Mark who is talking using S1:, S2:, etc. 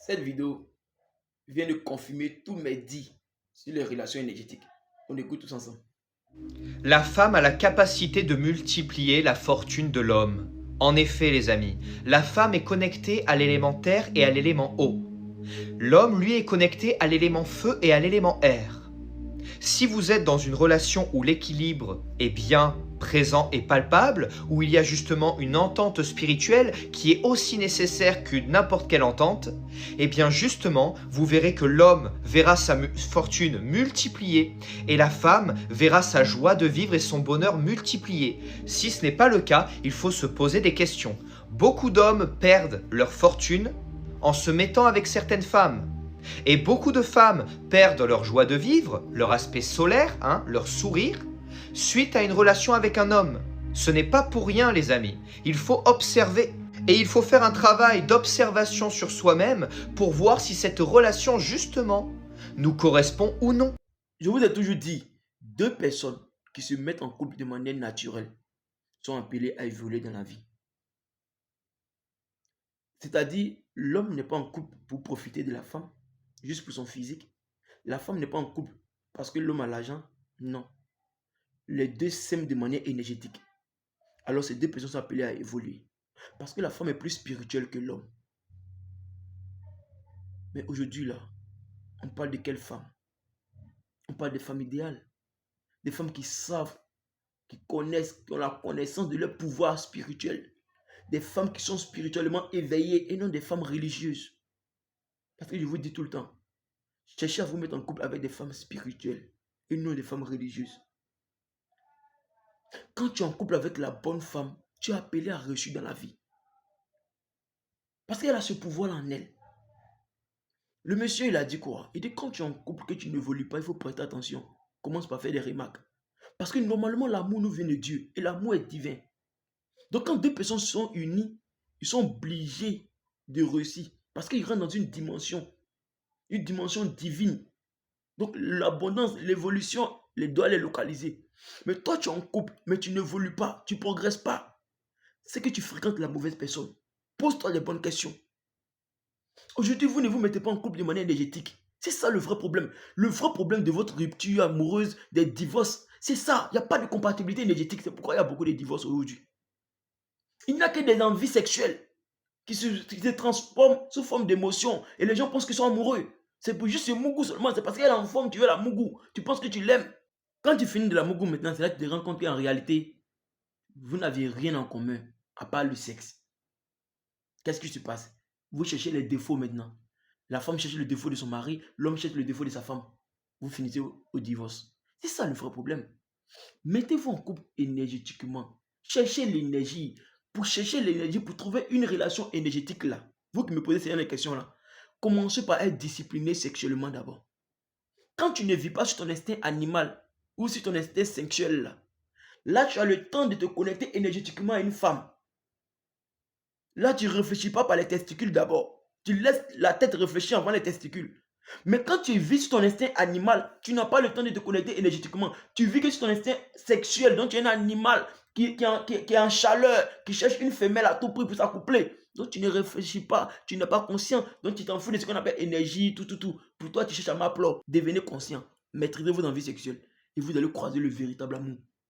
S1: Cette vidéo vient de confirmer tous mes dits sur les relations énergétiques. On écoute tous ensemble.
S2: La femme a la capacité de multiplier la fortune de l'homme. En effet, les amis, la femme est connectée à l'élément terre et à l'élément eau. L'homme, lui, est connecté à l'élément feu et à l'élément air. Si vous êtes dans une relation où l'équilibre est bien présent et palpable, où il y a justement une entente spirituelle qui est aussi nécessaire que n'importe quelle entente, eh bien justement, vous verrez que l'homme verra sa fortune multipliée et la femme verra sa joie de vivre et son bonheur multiplié. Si ce n'est pas le cas, il faut se poser des questions. Beaucoup d'hommes perdent leur fortune en se mettant avec certaines femmes. Et beaucoup de femmes perdent leur joie de vivre, leur aspect solaire, leur sourire, suite à une relation avec un homme. Ce n'est pas pour rien, les amis. Il faut observer. Et il faut faire un travail d'observation sur soi-même pour voir si cette relation, justement, nous correspond ou non.
S1: Je vous ai toujours dit, deux personnes qui se mettent en couple de manière naturelle sont appelées à évoluer dans la vie. C'est-à-dire, l'homme n'est pas en couple pour profiter de la femme, juste pour son physique. La femme n'est pas en couple parce que l'homme a l'argent. Non. Les deux s'aiment de manière énergétique. Alors ces deux personnes sont appelées à évoluer. Parce que la femme est plus spirituelle que l'homme. Mais aujourd'hui, là, on parle de quelle femme? On parle des femmes idéales. Des femmes qui savent, qui connaissent, qui ont la connaissance de leur pouvoir spirituel. Des femmes qui sont spirituellement éveillées et non des femmes religieuses. Parce que je vous dis tout le temps, cherchez à vous mettre en couple avec des femmes spirituelles et non des femmes religieuses. Quand tu es en couple avec la bonne femme, tu es appelé à réussir dans la vie. Parce qu'elle a ce pouvoir en elle. Le monsieur, il a dit quoi? Il dit quand tu es en couple, que tu n'évolues pas, il faut prêter attention. Commence par faire des remarques. Parce que normalement, l'amour nous vient de Dieu et l'amour est divin. Donc quand deux personnes sont unies, ils sont obligés de réussir. Parce qu'ils rentrent dans une dimension divine. Donc l'abondance, l'évolution, les doit les localiser. Mais toi, tu es en couple, mais tu n'évolues pas, tu ne progresses pas. C'est que tu fréquentes la mauvaise personne. Pose-toi les bonnes questions. Aujourd'hui, vous ne vous mettez pas en couple de manière énergétique. C'est ça le vrai problème. Le vrai problème de votre rupture amoureuse, des divorces, c'est ça. Il n'y a pas de compatibilité énergétique. C'est pourquoi il y a beaucoup de divorces aujourd'hui. Il n'y a que des envies sexuelles qui se transforment sous forme d'émotions. Et les gens pensent qu'ils sont amoureux. C'est pour juste ce mougou seulement. C'est parce qu'elle est en forme, tu veux la mougou. Tu penses que tu l'aimes. Quand tu finis de la mougou maintenant, c'est là que tu te rends compte qu'en réalité, vous n'aviez rien en commun, à part le sexe. Qu'est-ce qui se passe? Vous cherchez les défauts maintenant. La femme cherche le défaut de son mari, l'homme cherche le défaut de sa femme. Vous finissez au divorce. C'est ça le vrai problème. Mettez-vous en couple énergétiquement. Cherchez l'énergie. Pour chercher l'énergie, pour trouver une relation énergétique là. Vous qui me posez ces questions là. Commencez par être discipliné sexuellement d'abord. Quand tu ne vis pas sur ton instinct animal ou sur ton instinct sexuel là tu as le temps de te connecter énergétiquement à une femme. Là, tu ne réfléchis pas par les testicules d'abord. Tu laisses la tête réfléchir avant les testicules. Mais quand tu vis sur ton instinct animal, tu n'as pas le temps de te connecter énergétiquement. Tu vis que sur ton instinct sexuel. Donc, tu es un animal qui est en chaleur, qui cherche une femelle à tout prix pour s'accoupler. Donc, tu ne réfléchis pas, tu n'es pas conscient. Donc, tu t'en fous de ce qu'on appelle énergie, tout. Pour toi, tu cherches à m'appeler. Devenez conscient. Maîtrisez vos envies sexuelles. Et vous allez croiser le véritable amour.